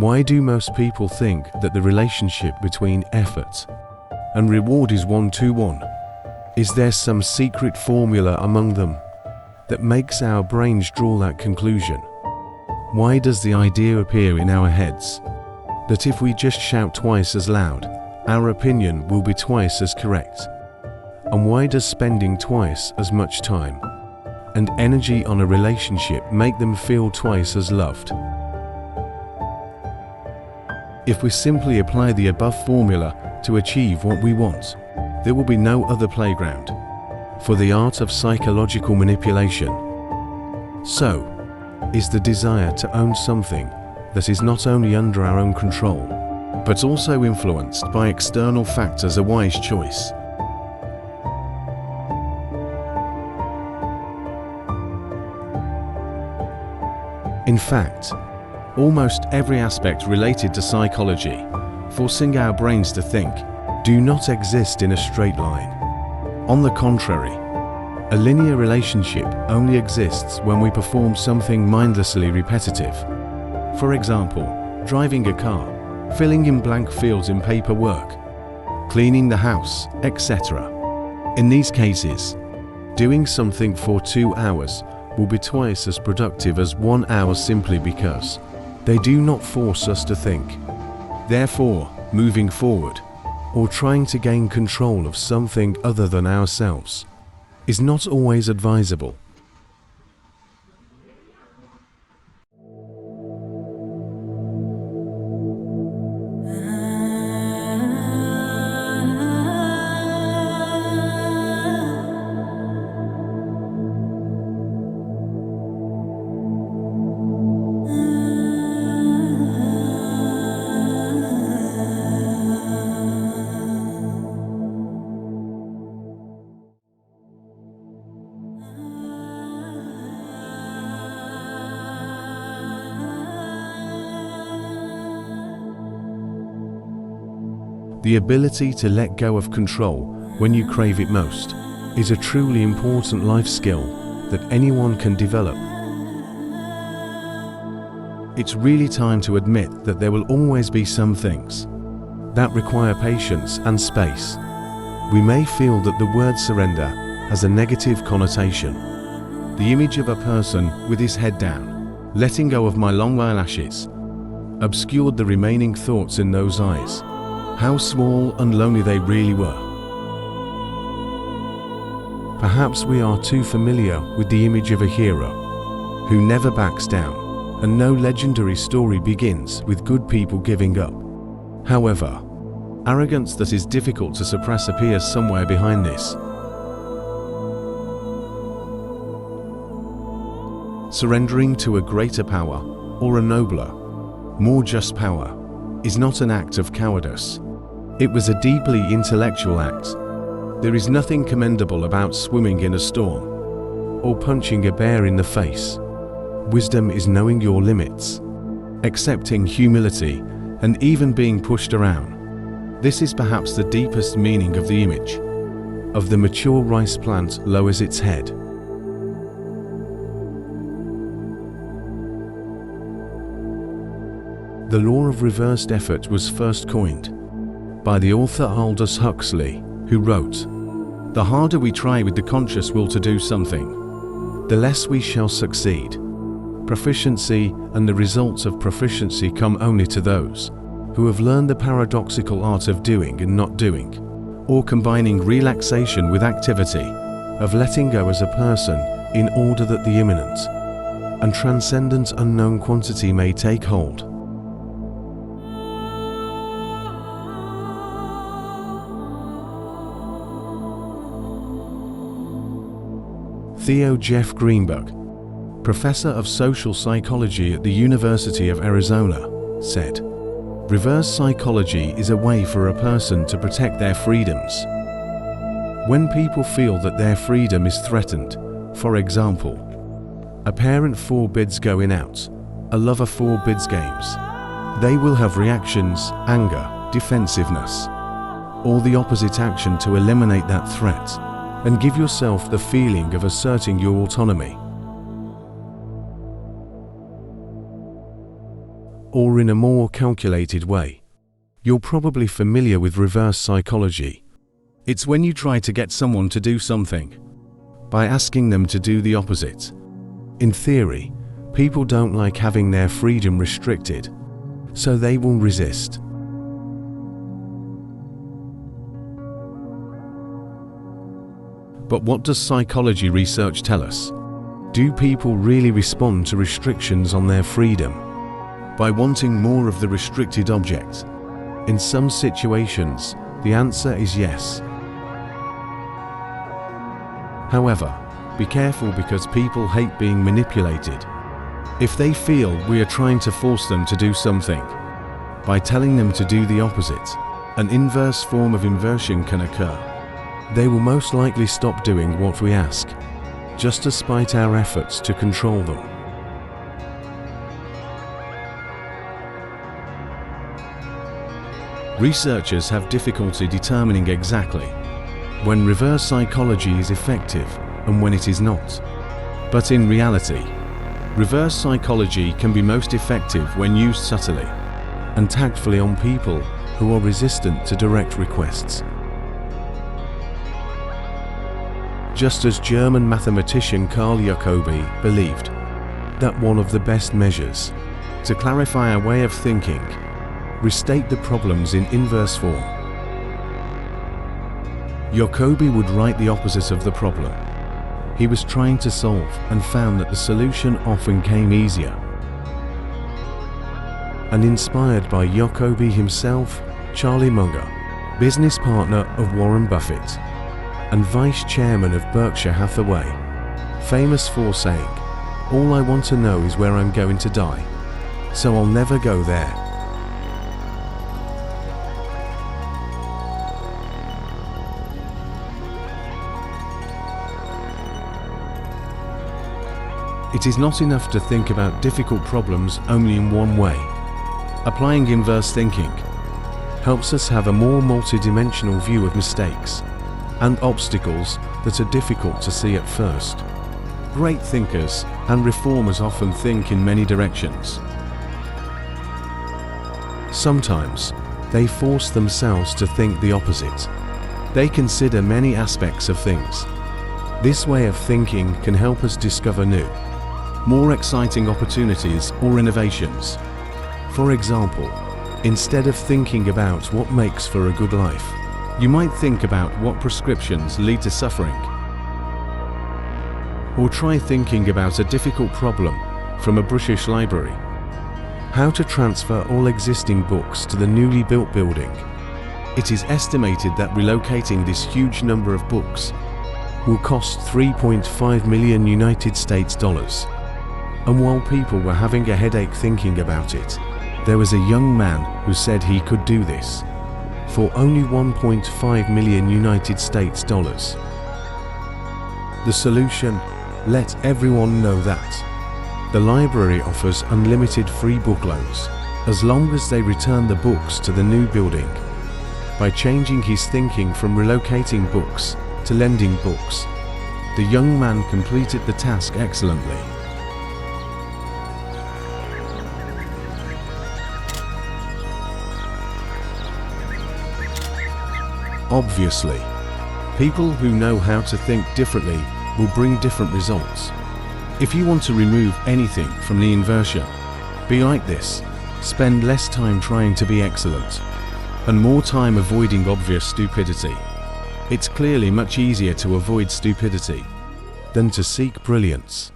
Why do most people think that the relationship between effort and reward is 1-to-1? Is there some secret formula among them that makes our brains draw that conclusion? Why does the idea appear in our heads that if we just shout twice as loud, our opinion will be twice as correct? And why does spending twice as much time and energy on a relationship make them feel twice as loved? If we simply apply the above formula to achieve what we want, there will be no other playground for the art of psychological manipulation. So, is the desire to own something that is not only under our own control, but also influenced by external factors a wise choice? In fact, almost every aspect related to psychology, forcing our brains to think, do not exist in a straight line. On the contrary, a linear relationship only exists when we perform something mindlessly repetitive. For example, driving a car, filling in blank fields in paperwork, cleaning the house, etc. In these cases, doing something for 2 hours will be twice as productive as 1 hour simply because they do not force us to think. Therefore, moving forward, or trying to gain control of something other than ourselves, is not always advisable. The ability to let go of control when you crave it most is a truly important life skill that anyone can develop. It's really time to admit that there will always be some things that require patience and space. We may feel that the word surrender has a negative connotation. The image of a person with his head down, letting go of my long eyelashes, obscured the remaining thoughts in those eyes. How small and lonely they really were. Perhaps we are too familiar with the image of a hero who never backs down, and no legendary story begins with good people giving up. However, arrogance that is difficult to suppress appears somewhere behind this. Surrendering to a greater power, or a nobler, more just power, is not an act of cowardice. It was a deeply intellectual act. There is nothing commendable about swimming in a storm or punching a bear in the face. Wisdom is knowing your limits, accepting humility, and even being pushed around. This is perhaps the deepest meaning of the image of the mature rice plant lowers its head. The law of reversed effort was first coined by the author Aldous Huxley, who wrote, "The harder we try with the conscious will to do something, the less we shall succeed. Proficiency and the results of proficiency come only to those who have learned the paradoxical art of doing and not doing, or combining relaxation with activity, of letting go as a person in order that the imminent and transcendent unknown quantity may take hold." Theo Jeff Greenberg, professor of social psychology at the University of Arizona, said, "Reverse psychology is a way for a person to protect their freedoms. When people feel that their freedom is threatened, for example, a parent forbids going out, a lover forbids games, they will have reactions, anger, defensiveness, or the opposite action to eliminate that threat and give yourself the feeling of asserting your autonomy. or in a more calculated way. You're probably familiar with reverse psychology. It's when you try to get someone to do something by asking them to do the opposite. In theory, people don't like having their freedom restricted, so they will resist. But what does psychology research tell us? Do people really respond to restrictions on their freedom by wanting more of the restricted object? In some situations, the answer is yes. However, be careful because people hate being manipulated. If they feel we are trying to force them to do something by telling them to do the opposite, an inverse form of inversion can occur. They will most likely stop doing what we ask, just despite our efforts to control them. Researchers have difficulty determining exactly when reverse psychology is effective and when it is not. But in reality, reverse psychology can be most effective when used subtly and tactfully on people who are resistant to direct requests. Just as German mathematician Carl Jacobi believed that one of the best measures to clarify our way of thinking, restate the problems in inverse form. Jacobi would write the opposite of the problem he was trying to solve and found that the solution often came easier. And inspired by Jacobi himself, Charlie Munger, business partner of Warren Buffett and vice chairman of Berkshire Hathaway, famous for saying, "All I want to know is where I'm going to die, so I'll never go there." It is not enough to think about difficult problems only in one way. Applying inverse thinking helps us have a more multidimensional view of mistakes and obstacles that are difficult to see at first. Great thinkers and reformers often think in many directions. Sometimes they force themselves to think the opposite. They consider many aspects of things. This way of thinking can help us discover new, more exciting opportunities or innovations. For example, instead of thinking about what makes for a good life, you might think about what prescriptions lead to suffering. Or try thinking about a difficult problem from a British library. How to transfer all existing books to the newly built building. It is estimated that relocating this huge number of books will cost $3.5 million United States dollars. And while people were having a headache thinking about it, there was a young man who said he could do this for only $1.5 million United States dollars. The solution: let everyone know that the library offers unlimited free book loans as long as they return the books to the new building. By changing his thinking from relocating books to lending books, the young man completed the task excellently. Obviously, people who know how to think differently will bring different results. If you want to remove anything from the inversion, be like this: spend less time trying to be excellent and more time avoiding obvious stupidity. It's clearly much easier to avoid stupidity than to seek brilliance.